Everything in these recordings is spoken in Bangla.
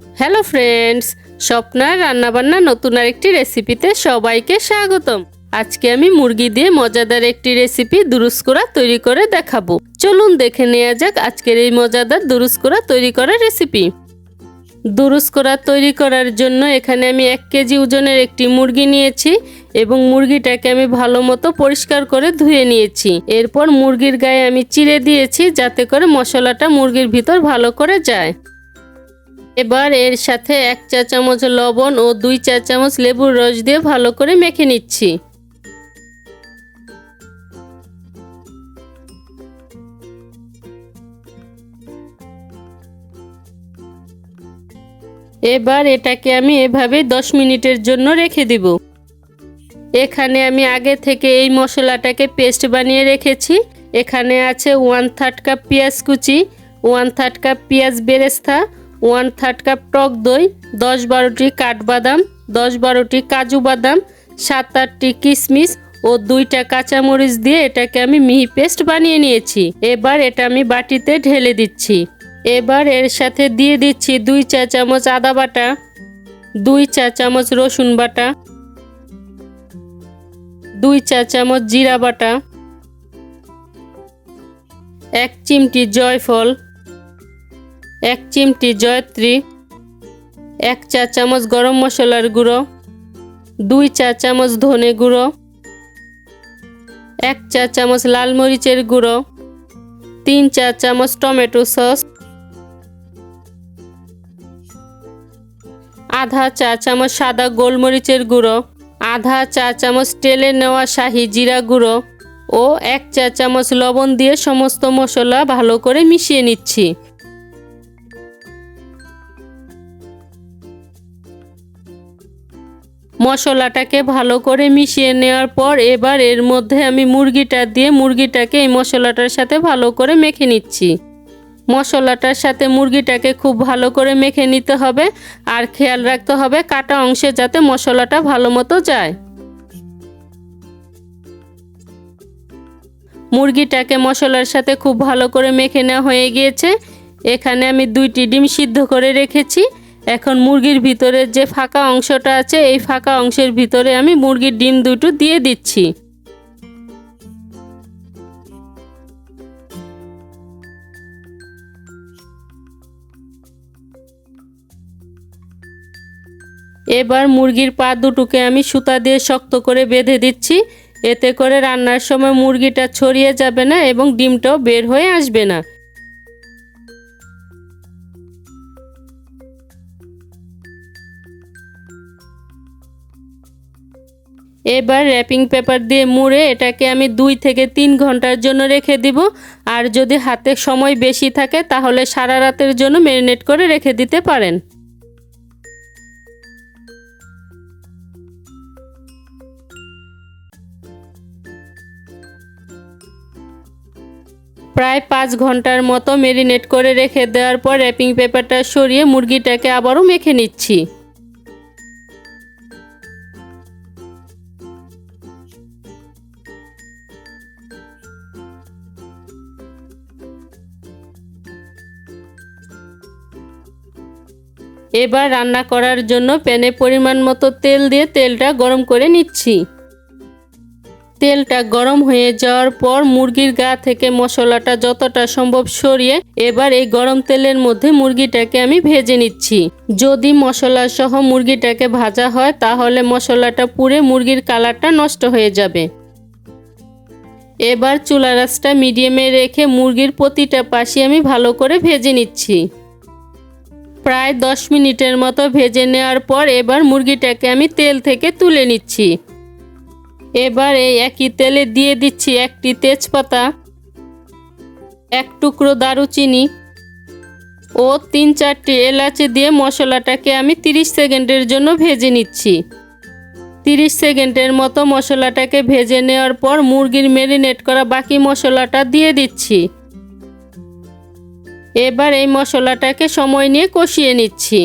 হ্যালো ফ্রেন্ডস, স্বপ্নার রান্নাবান্না নতুন আরেকটি রেসিপিতে সবাইকে স্বাগতম। আজকে আমি মুরগি দিয়ে মজাদার একটি রেসিপি দুরুস করা তৈরি করে দেখাবো। চলুন দেখে নেওয়া যাক আজকের এই মজাদার দুরুস করা তৈরি করার রেসিপি। দুরুস করা তৈরি করার জন্য এখানে আমি 1 কেজি ওজনের একটি মুরগি নিয়েছি এবং মুরগিটাকে আমি ভালো মতো পরিষ্কার করে ধুয়ে নিয়েছি। এরপর মুরগির গায়ে আমি চিড়ে দিয়েছি যাতে করে মশলাটা মুরগির ভিতর ভালো করে যায়। এবার এর সাথে 1 চা চামচ লবণ ও 2 চা চামচ লেবুর রস দিয়ে ভালো করে মেখে নিচ্ছি। এবার এটাকে আমি এভাবে 10 মিনিটের জন্য রেখে দিব। এখানে আমি আগে থেকে এই মশলাটাকে পেস্ট বানিয়ে রেখেছি। এখানে আছে 1/3 কাপ পেঁয়াজ কুচি, 1/3 কাপ পেঁয়াজ বেরেস্তা, 1/3 কাপ টক দই, 10-12টি কাঠবাদাম, 10-12টি কাজু বাদাম, 7-8টি কিশমিশ ও 2টা কাঁচামরিচ দিয়ে এটাকে আমি মিহি পেস্ট বানিয়ে নিয়েছি। এবার এটা আমি বাটিতে ঢেলে দিচ্ছি। এবার এর সাথে দিয়ে দিচ্ছি 2 চা চামচ আদা বাটা, 2 চা চামচ রসুন বাটা, 2 চা চামচ জিরা বাটা, 1 চিমটি জয়ফল, 1 চিমটি জয়ত্রী, 1 চা চামচ গরম মশলার গুঁড়ো, 2 চা চামচ ধনে গুঁড়ো, 1 চা চামচ লাল মরিচের গুঁড়ো, 3 চা চামচ টমেটো সস, আধা চা চামচ সাদা গোলমরিচের গুঁড়ো, আধা চা চামচ টেলে নেওয়া শাহি জিরা গুঁড়ো ও 1 চা চামচ লবণ দিয়ে সমস্ত মশলা ভালো করে মিশিয়ে নিচ্ছি। মশলাটাকে ভালো করে মিশিয়ে নেওয়ার পর এবার এর মধ্যে আমি মুরগিটা দিয়ে মুরগিটাকে এই মশলাটার সাথে ভালো করে মেখে নিচ্ছি। মশলাটার সাথে মুরগিটাকে খুব ভালো করে মেখে নিতে হবে আর খেয়াল রাখতে হবে কাটা অংশে যাতে মশলাটা ভালো মতো যায়। মুরগিটাকে মশলার সাথে খুব ভালো করে মেখে নেওয়া হয়ে গিয়েছে। এখানে আমি 2টি ডিম সিদ্ধ করে রেখেছি। এখন মুরগির ভিতরে যে ফাঁকা অংশটা আছে এই ফাঁকা অংশের ভিতরে আমি মুরগির ডিম দুটো দিয়ে দিচ্ছি। এবার মুরগির পা দুটোকে আমি সুতা দিয়ে শক্ত করে বেঁধে দিচ্ছি। এতে করে রান্নার সময় মুরগিটা ছড়িয়ে যাবে না এবং ডিমটাও বের হয়ে আসবে না। এবার র্যাপিং পেপার দিয়ে মুড়ে এটাকে আমি 2 থেকে 3 ঘন্টার জন্য রেখে দিব। আর যদি হাতে সময় বেশি থাকে তাহলে সারা রাতের জন্য ম্যারিনেট করে রেখে দিতে পারেন। প্রায় 5 ঘন্টার মতো ম্যারিনেট করে রেখে দেওয়ার পর র্যাপিং পেপারটা সরিয়ে মুরগিটাকে আবারও মেখে নিচ্ছি। এবার রান্না করার জন্য প্যানে পরিমাণ মতো তেল দিয়ে তেলটা গরম করে নিচ্ছি। তেলটা গরম হয়ে যাওয়ার পর মুরগির গা থেকে মশলাটা যতটা সম্ভব সরিয়ে এবার এই গরম তেলের মধ্যে মুরগিটাকে আমি ভেজে নিচ্ছি। যদি মশলা সহ মুরগিটাকে ভাজা হয় তাহলে মশলাটা পুড়ে মুরগির কালারটা নষ্ট হয়ে যাবে। এবার চুলার আঁচটা মিডিয়ামে রেখে মুরগির প্রতিটা পাশে আমি ভালো করে ভেজে নিচ্ছি। প্রায় 10 মিনিটের মতো ভেজে নেওয়ার পর এবার মুরগিটাকে আমি তেল থেকে তুলে নিচ্ছি। এবার এই একই তেলে দিয়ে দিচ্ছি 1টি তেজপাতা, 1 টুকরো দারুচিনি ও 3-4টি এলাচ দিয়ে মশলাটাকে আমি 30 সেকেন্ডের জন্য ভেজে নিচ্ছি। 30 সেকেন্ডের মতো মশলাটাকে ভেজে নেওয়ার পর মুরগির ম্যারিনেট করা বাকি মশলাটা দিয়ে দিচ্ছি। এবার এই মশলাটাকে সময় নিয়ে কষিয়ে নিচ্ছি।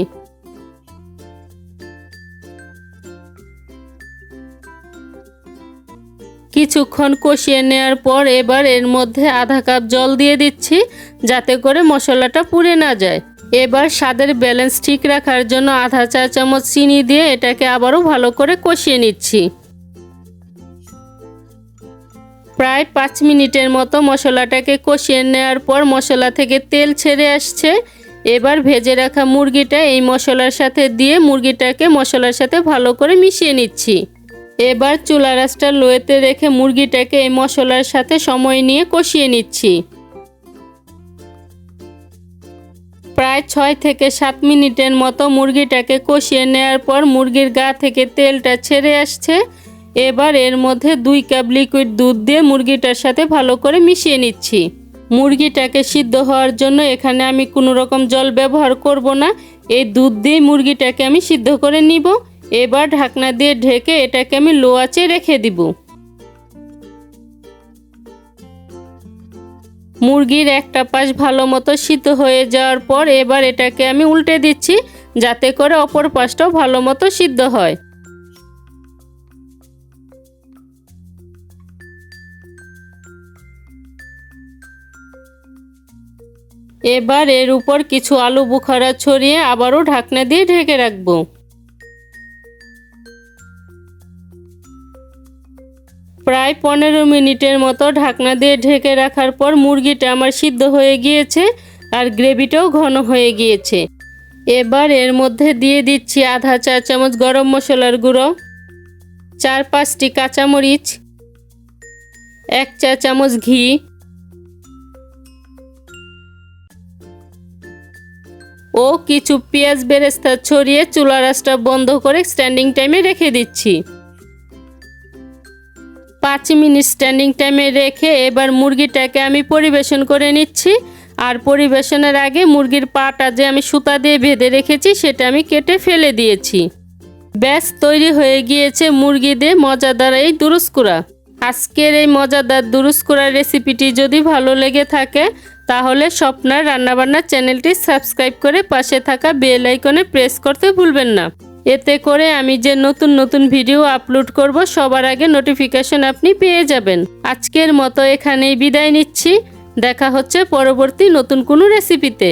কিছুক্ষণ কষিয়ে নেওয়ার পর এবার এর মধ্যে আধা কাপ জল দিয়ে দিচ্ছি যাতে করে মশলাটা পুড়ে না যায়। এবার স্বাদের ব্যালেন্স ঠিক রাখার জন্য আধা চা চামচ চিনি দিয়ে এটাকে আবারও ভালো করে কষিয়ে নিচ্ছি। প্রায় 5 মিনিটের মতো মশলাটাকে কষিয়ে নেওয়ার পর মশলা থেকে তেল ছেড়ে আসছে। এবার ভেজে রাখা মুরগিটা এই মশলার সাথে দিয়ে মুরগিটাকে মশলার সাথে ভালো করে মিশিয়ে নিচ্ছি। এবার চুলার আঁচটা লোতে রেখে মুরগিটাকে এই মশলার সাথে সময় নিয়ে কষিয়ে নিচ্ছি। প্রায় 6 থেকে 7 মিনিটের মতো মুরগিটাকে কষিয়ে নেওয়ার পর মুরগির গা থেকে তেলটা ছেড়ে আসছে। এবার এর মধ্যে 2 কাপ লিকুইড দুধ দিয়ে মুরগিটার সাথে ভালো করে মিশিয়ে নিচ্ছি। মুরগিটাকে সিদ্ধ হওয়ার জন্য এখানে আমি কোনো রকম জল ব্যবহার করব না, এই দুধ দিয়ে মুরগিটাকে আমি সিদ্ধ করে নিব। এবার ঢাকনা দিয়ে ঢেকে এটাকে আমি লো আঁচে রেখে দিব। মুরগির একটা পাশ ভালো মতো সিদ্ধ হয়ে যাওয়ার পর এবার এটাকে আমি উল্টে দিচ্ছি, যাতে করে অপর পাশটাও ভালো মতো সিদ্ধ হয়। এবার এর উপর কিছু আলু বুখারা ছড়িয়ে আবারও ঢাকনা দিয়ে ঢেকে রাখবো। প্রায় 15 মিনিটের মতো ঢাকনা দিয়ে ঢেকে রাখার পর মুরগিটা আমার সিদ্ধ হয়ে গিয়েছে আর গ্রেভিটাও ঘন হয়ে গিয়েছে। এবার এর মধ্যে দিয়ে দিচ্ছি আধা চা চামচ গরম মশলার গুঁড়ো, 4-5টি কাঁচামরিচ, 1 চা চামচ ঘি ও কিছু পেঁয়াজ বেরেস্তা ছড়িয়ে চুলার আঁচটা বন্ধ করে স্ট্যান্ডিং টাইমে রেখে দিচ্ছি। 5 মিনিট স্ট্যান্ডিং টাইমে রেখে এবার মুরগিটাকে আমি পরিবেশন করে নিচ্ছি। আর পরিবেশনের আগে মুরগির পাটা যে আমি সুতা দিয়ে বেঁধে রেখেছি সেটা আমি কেটে ফেলে দিয়েছি। ব্যাস তৈরি হয়ে গিয়েছে মুরগি দিয়ে মজাদার এই দুরুস্কুরা। আজকের এই মজাদার দুরুস্কুরা রেসিপিটি যদি ভালো লেগে থাকে তাহলে স্বপ্নার রান্নাবান্না চ্যানেলটি সাবস্ক্রাইব করে পাশে থাকা বেল আইকনে প্রেস করতে ভুলবেন না। এতে করে আমি যে নতুন নতুন ভিডিও আপলোড করব সবার আগে নোটিফিকেশন আপনি পেয়ে যাবেন। আজকের মতো এখানেই বিদায় নিচ্ছি। দেখা হচ্ছে পরবর্তী নতুন কোনো রেসিপিতে।